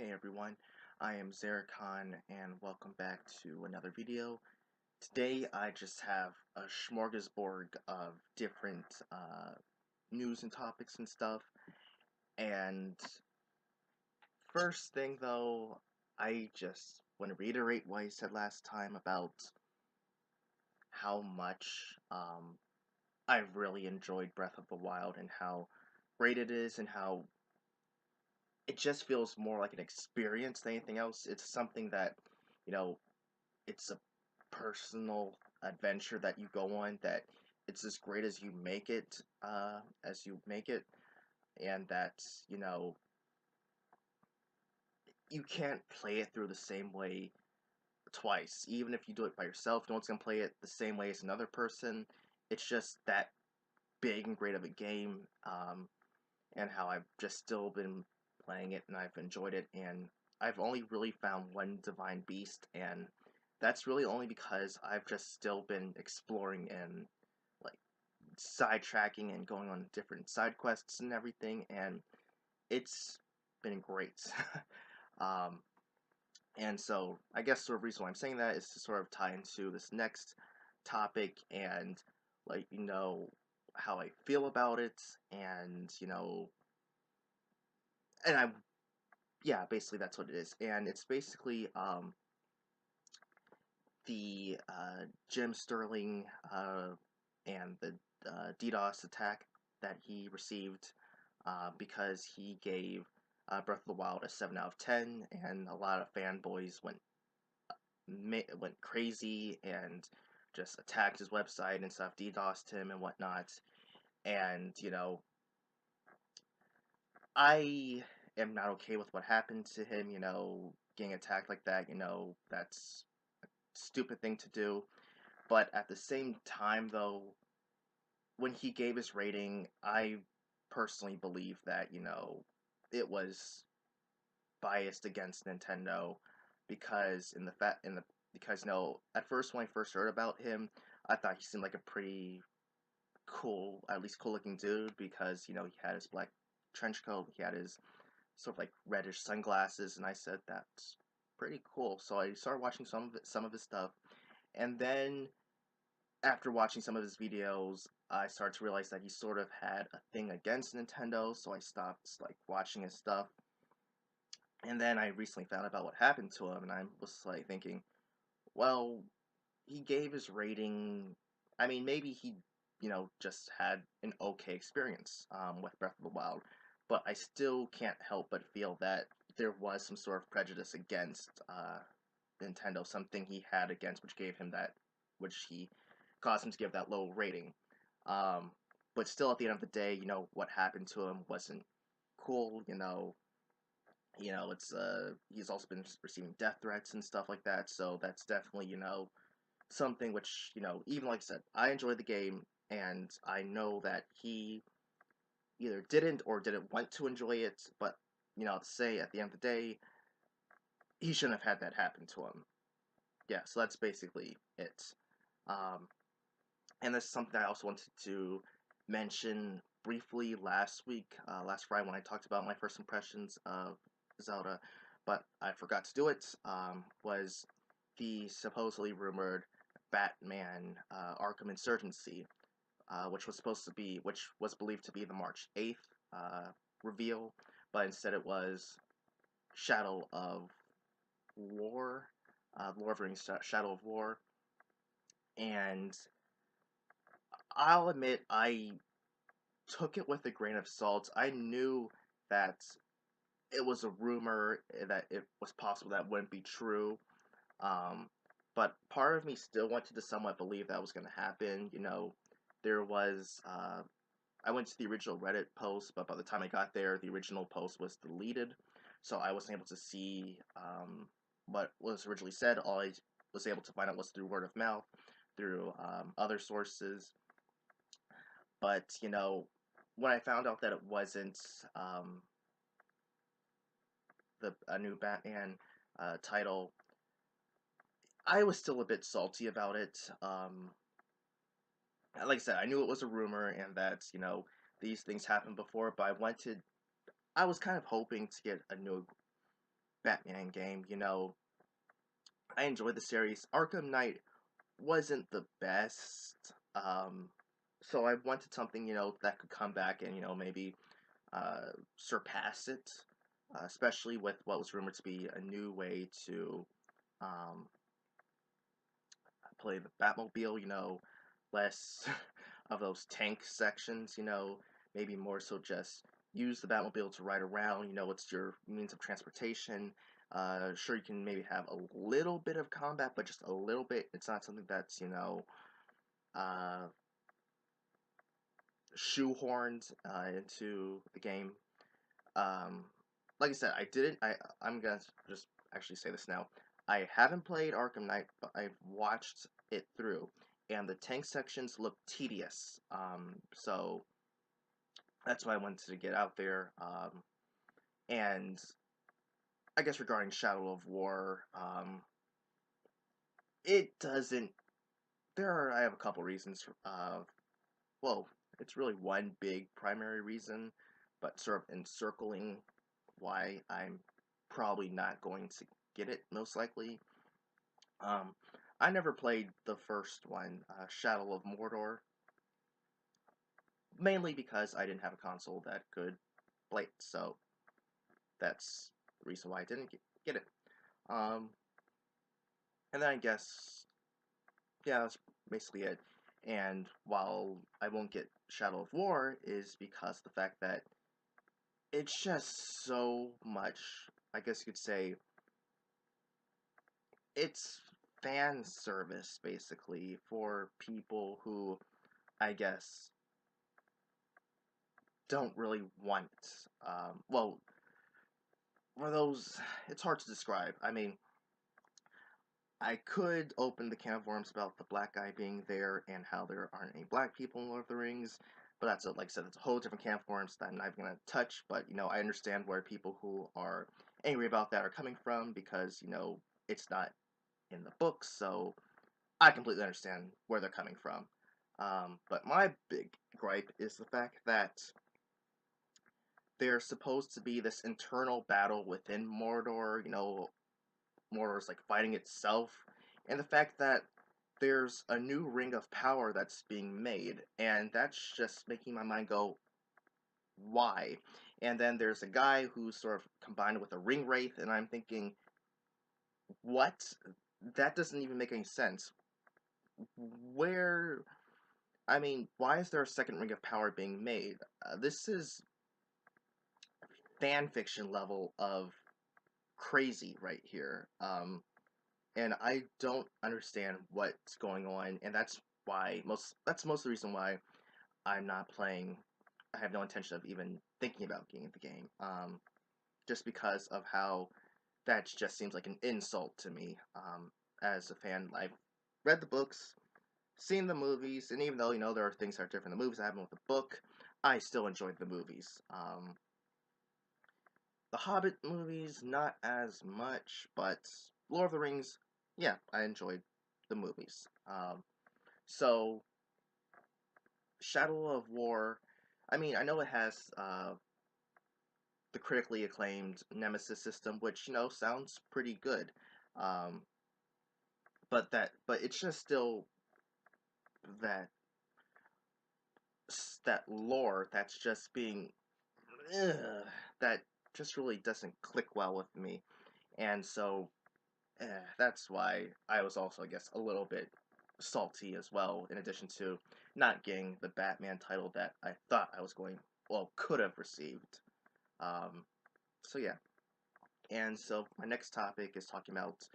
Hey everyone, I am Zeracon and welcome back to another video. Today I just have a smorgasbord of different news and topics and stuff. And first thing though, I just want to reiterate what I said last time about how much I've really enjoyed Breath of the Wild and how great it is and how it just feels more like an experience than anything else. It's something that, you know, it's a personal adventure that you go on that it's as great as you make it, and that, you can't play it through the same way twice. Even if you do it by yourself, no one's gonna play it the same way as another person. It's just that big and great of a game, and how I've just still been playing it and I've enjoyed it, and I've only really found one Divine Beast, and that's really only because I've just still been exploring and like sidetracking and going on different side quests and everything, and it's been great. um, and so I guess sort of reason why I'm saying that is to sort of tie into this next topic and like how I feel about it, and and I yeah, basically that's what it is, and it's basically the Jim Sterling and the DDoS attack that he received because he gave Breath of the Wild a 7 out of 10, and a lot of fanboys went crazy and just attacked his website and stuff, DDoSed him and whatnot. And I am not okay with what happened to him. Getting attacked like that. That's a stupid thing to do. But at the same time, though, when he gave his rating, I personally believe that, it was biased against Nintendo because at first when I first heard about him, I thought he seemed like a pretty cool, at least cool looking dude because, he had his black trench coat, he had his sort of like reddish sunglasses, and I said that's pretty cool. So I started watching some of his stuff, and then after watching some of his videos, I started to realize that he sort of had a thing against Nintendo, so I stopped like watching his stuff. And then I recently found out about what happened to him, and I was like thinking, well, he gave his rating. I mean, maybe he, just had an okay experience with Breath of the Wild, but I still can't help but feel that there was some sort of prejudice against Nintendo, something he had against, which he caused him to give that low rating. Um, but still, at the end of the day, what happened to him wasn't cool. It's he's also been receiving death threats and stuff like that. So that's definitely something which even like I said, I enjoy the game, and I know that he either didn't or didn't want to enjoy it. But to say at the end of the day, he shouldn't have had that happen to him. Yeah, so that's basically it. Um, and this is something I also wanted to mention briefly last Friday when I talked about my first impressions of Zelda, but I forgot to do it. Was the supposedly rumored Batman Arkham Insurgency, which was believed to be the March 8th reveal, but instead it was Shadow of War, Lord of the Rings Shadow of War, and I'll admit I took it with a grain of salt. I knew that it was a rumor, that it was possible that wouldn't be true. Um, but part of me still wanted to somewhat believe that was going to happen. There was, I went to the original Reddit post, but by the time I got there, the original post was deleted. So I wasn't able to see what was originally said. All I was able to find out was through word of mouth, through other sources. But, when I found out that it wasn't a new Batman title, I was still a bit salty about it. Like I said, I knew it was a rumor and that, these things happened before, but I was kind of hoping to get Batman game. I enjoyed the series. Arkham Knight wasn't the best. So I wanted something, that could come back and, maybe surpass it, especially with what was rumored to be a new way to um, play the Batmobile, less of those tank sections, maybe more so just use the Batmobile to ride around, it's your means of transportation. Sure, you can maybe have a little bit of combat, but just a little bit. It's not something that's, uh, shoehorned into the game. Um, like I said, I'm gonna just actually say this now. I haven't played Arkham Knight, but I've watched it through, and the tank sections look tedious. So that's why I wanted to get out there. And I guess regarding Shadow of War, it doesn't. I have a couple reasons. Well, it's really one big primary reason, but sort of encircling why I'm probably not going to get it, most likely. Um, I never played the first one, Shadow of Mordor, mainly because I didn't have a console that could play it, so that's the reason why I didn't get it. Um, and then I guess, yeah, that's basically it. And while I won't get Shadow of War, is because the fact that it's just so much, I guess you could say, it's fan service basically for people who, I guess, don't really want. Well, for those, it's hard to describe. I mean, I could open the can of worms about the black guy being there and how there aren't any black people in Lord of the Rings, but like I said, it's a whole different can of worms that I'm not even gonna touch. But I understand where people who are angry about that are coming from because it's not in the books, so I completely understand where they're coming from. But my big gripe is the fact that there's supposed to be this internal battle within Mordor. Mordor's like fighting itself, and the fact that there's a new ring of power that's being made, and that's just making my mind go, why? And then there's a guy who's sort of combined with a ring wraith, and I'm thinking, what? That doesn't even make any sense. Where I mean, why is there a second ring of power being made? This is fan fiction level of crazy right here. And I don't understand what's going on, and that's most of the reason why I'm not playing. I have no intention of even thinking about getting the game. Just because of how that just seems like an insult to me. As a fan, I've read the books, seen the movies, and even though there are things that are different in the movies that happen with the book, I still enjoyed the movies. The Hobbit movies, not as much, but Lord of the Rings, yeah, I enjoyed the movies. So Shadow of War, I mean, I know it has the critically acclaimed Nemesis system, which sounds pretty good. Um, but it's just still that that lore that's just being ugh, that just really doesn't click well with me, and so that's why I was also, I guess, a little bit salty as well. In addition to not getting the Batman title that I thought I was could have received. Um, so yeah, and so my next topic is talking about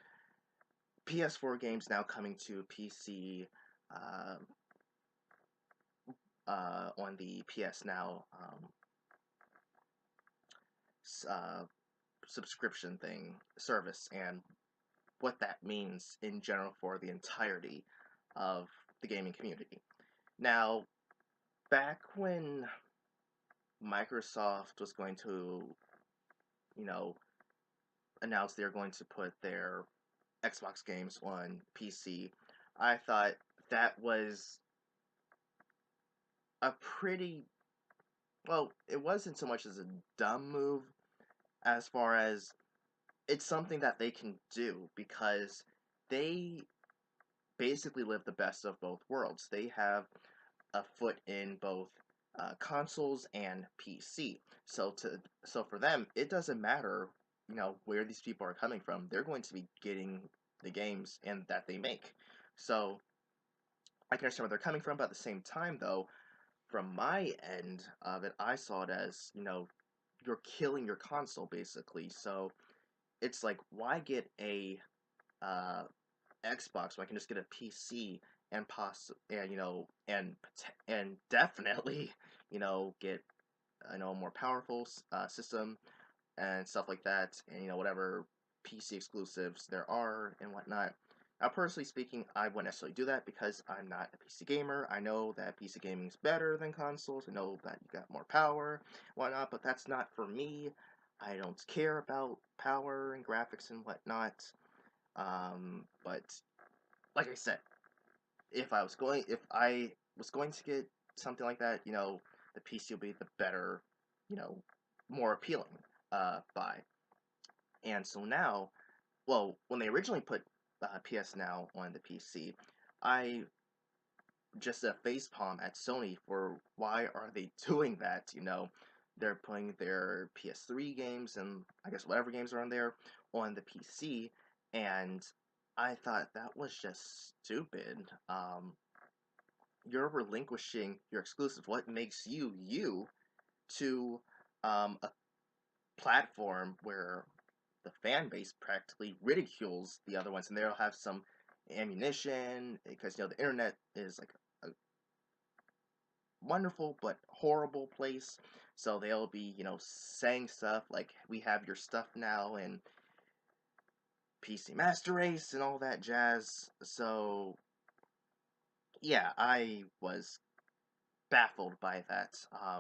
PS4 games now coming to PC. Uh, on the PS Now uh, subscription thing service and what that means in general for the entirety of the gaming community. Now, back when Microsoft was going to, you know, announce they're going to put their Xbox games on PC, I thought that was a pretty it wasn't so much as a dumb move as far as it's something that they can do because they basically live the best of both worlds. They have a foot in both consoles and PC. So for them, it doesn't matter, where these people are coming from. They're going to be getting the games and that they make. So I can understand where they're coming from, but at the same time, though, from my end of it, I saw it as, you're killing your console basically. So it's like, why get a uh, Xbox when I can just get a PC and and and definitely get a more powerful system and stuff like that, and whatever PC exclusives there are and whatnot. Now, personally speaking, I wouldn't necessarily do that because I'm not a PC gamer. I know that PC gaming is better than consoles. I know that you got more power, whatnot, but that's not for me. I don't care about power and graphics and whatnot. But like I said, if I was going to get something like that, the PC will be the better, you know, more appealing buy. And so now, well, when they originally put PS Now on the PC, I just a facepalm at Sony for why are they doing that? They're putting their PS3 games and I guess whatever games are on there on the PC, and I thought that was just stupid. You're relinquishing your exclusive. What makes you you to a platform where the fan base practically ridicules the other ones, and they'll have some ammunition because the internet is like a wonderful but horrible place. So they'll be saying stuff like we have your stuff now and PC Master Race and all that jazz. So yeah, I was baffled by that.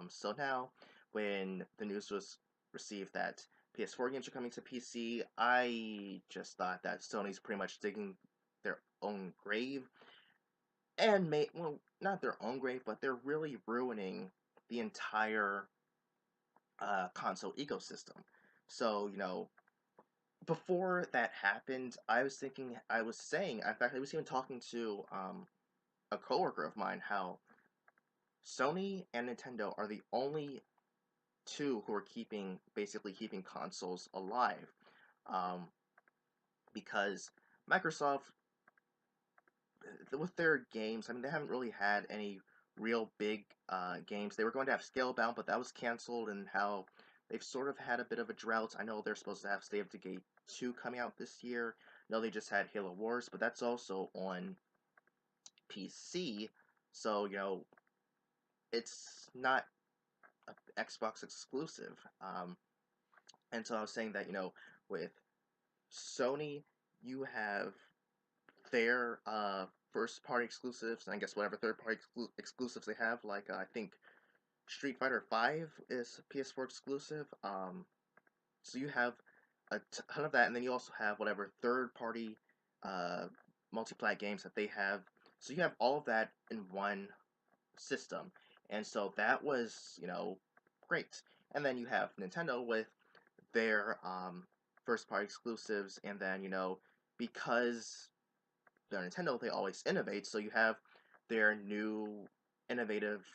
So now, when the news was received that PS4 games are coming to PC, I just thought that Sony's pretty much digging their own grave, and well, not their own grave, but they're really ruining the entire console ecosystem. So before that happened, I was saying, in fact, I was even talking to a coworker of mine how Sony and Nintendo are the only two who are basically keeping consoles alive, um, because Microsoft, with their games, I mean, they haven't really had any real big games. They were going to have Scalebound, but that was canceled, and how they've sort of had a bit of a drought. I know they're supposed to have State of Decay 2 coming out this year. No, they just had Halo Wars, but that's also on PC, so it's not a Xbox exclusive. And so I was saying that with Sony, you have their first party exclusives, and I guess whatever third party exclusives they have, like I think Street Fighter V is PS4 exclusive. So you have a ton of that, and then you also have whatever third party uh, multi-plat games that they have. So you have all of that in one system, and so that was great. And then you have Nintendo with their first party exclusives, and then because they're Nintendo, they always innovate. So you have their new innovative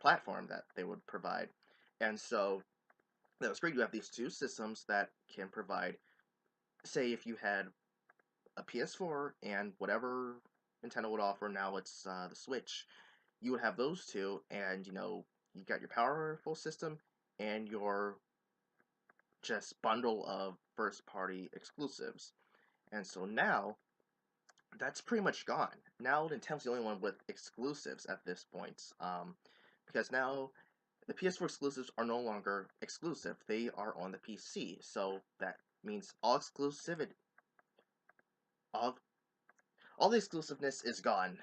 platform that they would provide, and so that was great. You have these two systems that can provide. Say if you had a PS4 and whatever Nintendo would offer, now it's the Switch. You would have those two, and you got your powerful system and your just bundle of first party exclusives. And so now that's pretty much gone. Now Nintendo's the only one with exclusives at this point. Because now the PS4 exclusives are no longer exclusive; they are on the PC. So that means all all the exclusiveness is gone.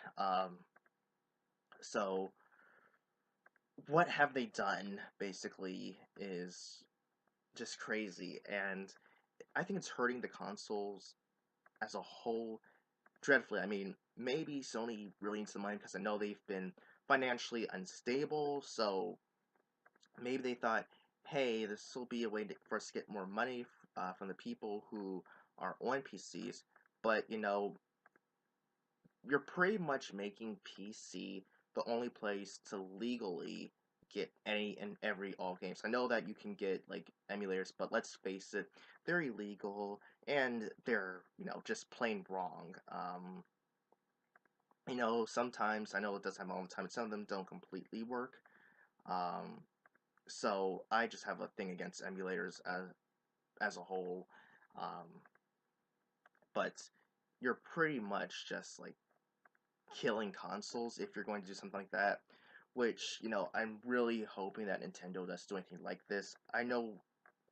So what have they done? Basically, is just crazy, and I think it's hurting the consoles as a whole dreadfully. I mean, maybe Sony really needs the money because I know they've been financially unstable, so maybe they thought, hey, this will be a way for us to get more money from the people who are on PCs, but you're pretty much making PC the only place to legally get any and every all games. I know that you can get like emulators, but let's face it, they're illegal and they're just plain wrong. Sometimes I know it doesn't happen all the time, but some of them don't completely work. Um, so I just have a thing against emulators as a whole. Um, but you're pretty much just like killing consoles if you're going to do something like that. Which, I'm really hoping that Nintendo does do anything like this. I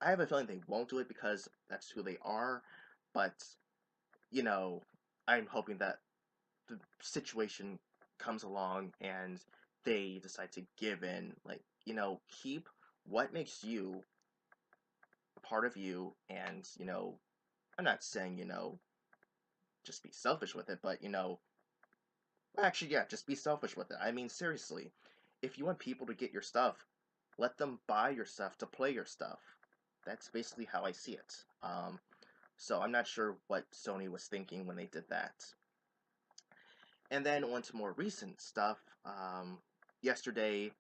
have a feeling they won't do it because that's who they are, but, you know, I'm hoping that the situation comes along and they decide to give in. Like, keep what makes you a part of you, and, I'm not saying, just be selfish with it, but, actually, yeah, just be selfish with it. I mean, seriously, if you want people to get your stuff, let them buy your stuff to play your stuff. That's basically how I see it. So I'm not sure what Sony was thinking when they did that. And then on to more recent stuff. Yesterday,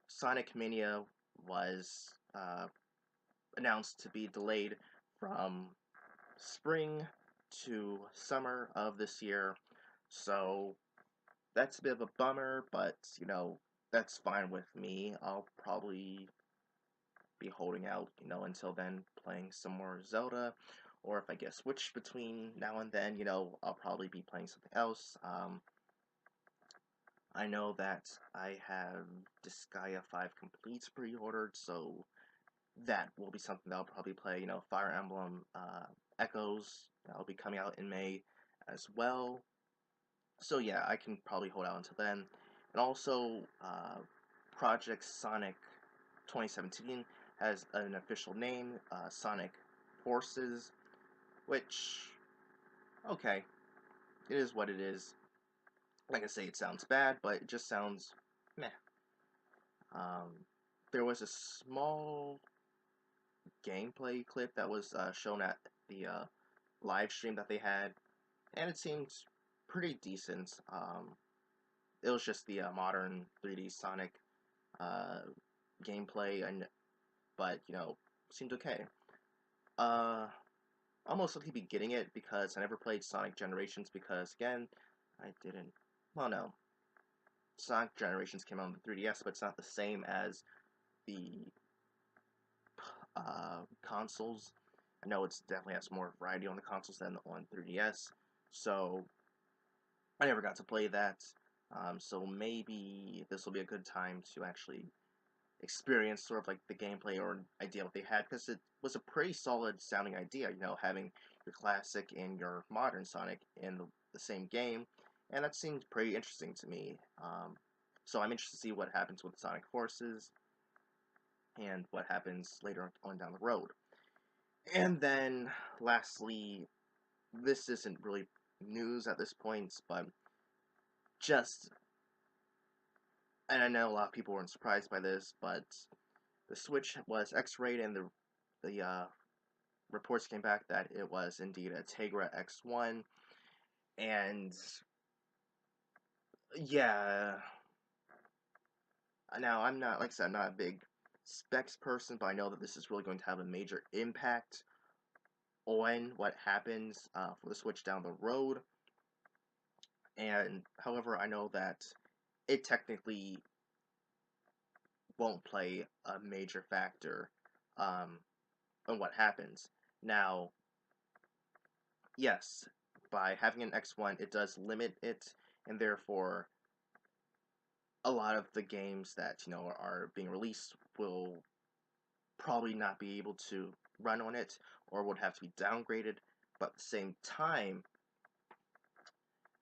Sonic Mania was announced to be delayed from spring to summer of this year. So that's a bit of a bummer, but that's fine with me. I'll probably be holding out, until then, playing some more Zelda, or if I get Switch between now and then, I'll probably be playing something else. I know that I have Disgaea 5 Completes pre-ordered, so that will be something that I'll probably play. Fire Emblem Echoes, that'll be coming out in May as well. So yeah, I can probably hold out until then. And also, Project Sonic 2017 has an official name, Sonic Forces, which, okay, it is what it is. Like I say, it sounds bad, but it just sounds meh. There was a small gameplay clip that was shown at the live stream that they had, and it seemed pretty decent. It was just the modern 3D Sonic uh, gameplay, but seemed okay. I'll most likely be getting it because I never played Sonic Generations because again, I didn't. Well, no, Sonic Generations came out on the 3DS, but it's not the same as the consoles. I know it's definitely has more variety on the consoles than on 3DS, so I never got to play that. So maybe this will be a good time to actually experience sort of like the gameplay or idea what they had, because it was a pretty solid sounding idea, having your classic and your modern Sonic in the same game, and that seemed pretty interesting to me. So I'm interested to see what happens with Sonic Forces and what happens later on down the road. And then lastly, this isn't really news at this point, but just, and I know a lot of people weren't surprised by this, but the Switch was X-rayed, and the reports came back that it was indeed a Tegra X1, and yeah, now I'm not, like I said, I'm not a big specs person, but I know that this is really going to have a major impact on what happens for the Switch down the road. And however, I know that it technically won't play a major factor um, on what happens. Now, yes, by having an X1, it does limit it, and therefore a lot of the games that are being released will probably not be able to run on it or would have to be downgraded. But at the same time,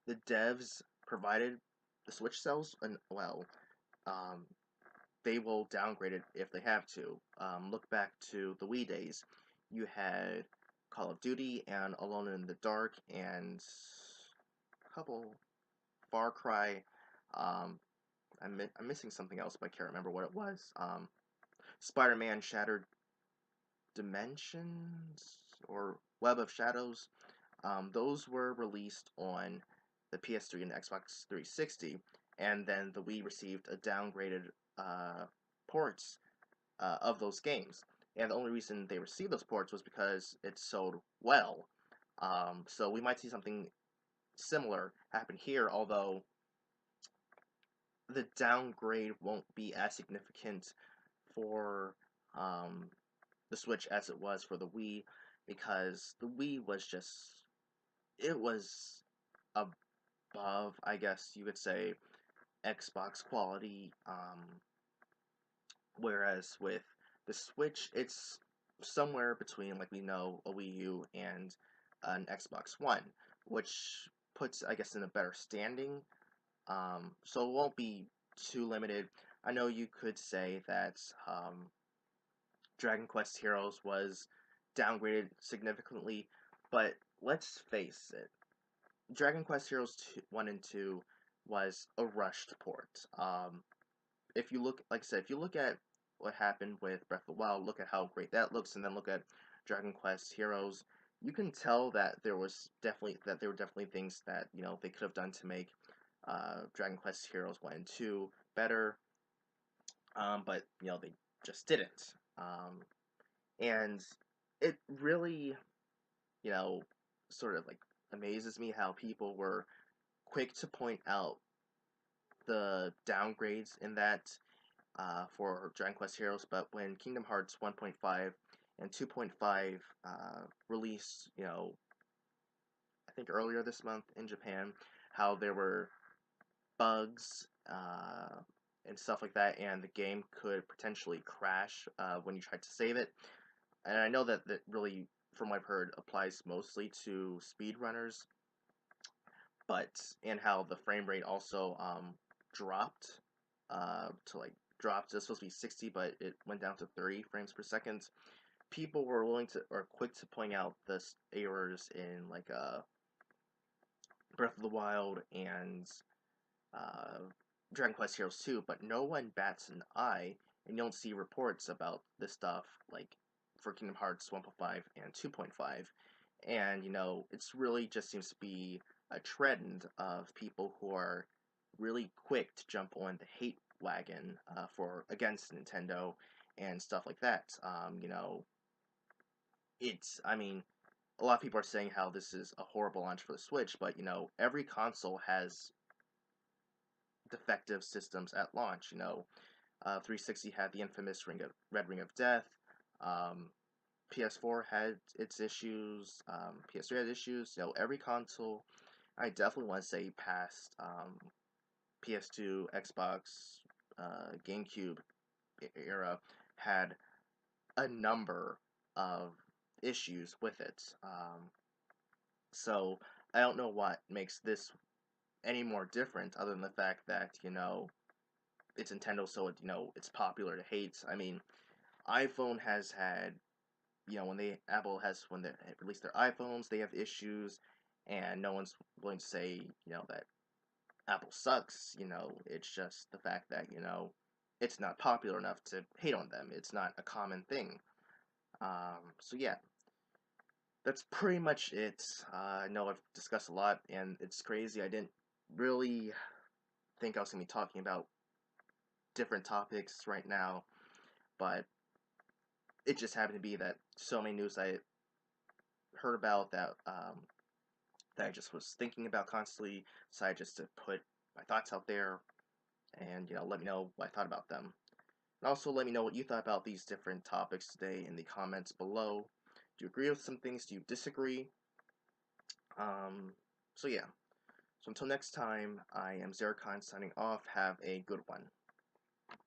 the devs provided the Switch cells, and well, um, they will downgrade it if they have to. Look back to the Wii days. You had Call of Duty and Alone in the Dark and a couple Far Cry. I'm missing something else, but I can't remember what it was. Spider-Man Shattered Dimensions or Web of Shadows. Those were released on the PS3 and the Xbox 360, and then the Wii received a downgraded ports of those games. And the only reason they received those ports was because it sold well. So we might see something similar happen here, although the downgrade won't be as significant for the Switch as it was for the Wii, because the Wii was just, it was above, I guess you could say, Xbox quality, whereas with the Switch, it's somewhere between, like we know, a Wii U and an Xbox One, which puts, I guess, in a better standing. So it won't be too limited. I know you could say that Dragon Quest Heroes was downgraded significantly, but let's face it, Dragon Quest Heroes 1 and 2 was a rushed port. If you look, like I said, if you look at what happened with Breath of the Wild, look at how great that looks, and then look at Dragon Quest Heroes, you can tell that there were definitely things that they could have done to make Dragon Quest Heroes 1 and 2 better, but they just didn't. And it really, you know, sort of like amazes me how people were quick to point out the downgrades in that for Dragon Quest Heroes, but when Kingdom Hearts 1.5 and 2.5 released, I think earlier this month in Japan, how there were bugs and stuff like that, and the game could potentially crash when you tried to save it. And I know that really, from what I've heard, applies mostly to speedrunners, but and how the frame rate also dropped to like dropped. It's supposed to be 60, but it went down to 30 frames per second. People were willing to or quick to point out the errors in like Breath of the Wild and uh, Dragon Quest Heroes 2, but no one bats an eye, and you don't see reports about this stuff like for Kingdom Hearts 1.5 and 2.5. And it's really just seems to be a trend of people who are really quick to jump on the hate wagon for against Nintendo and stuff like that. It's I mean, a lot of people are saying how this is a horrible launch for the Switch, but every console has defective systems at launch. 360 had the infamous Red Ring of Death. PS4 had its issues. PS3 had issues. Every console, I definitely want to say past PS2, Xbox, GameCube era had a number of issues with it. So I don't know what makes this any more different other than the fact that it's Nintendo, so it's popular to hate. I mean, iPhone has had when they release their iPhones, they have issues, and no one's willing to say that Apple sucks. It's just the fact that it's not popular enough to hate on them. It's not a common thing. So yeah, that's pretty much it. I know I've discussed a lot, and it's crazy. I didn't really think I was gonna be talking about different topics right now, but it just happened to be that so many news I heard about that I just was thinking about constantly, decided just to put my thoughts out there and let me know what I thought about them. And also let me know what you thought about these different topics today in the comments below. Do you agree with some things? Do you disagree? Um, so yeah. So until next time, I am Zerkon signing off. Have a good one.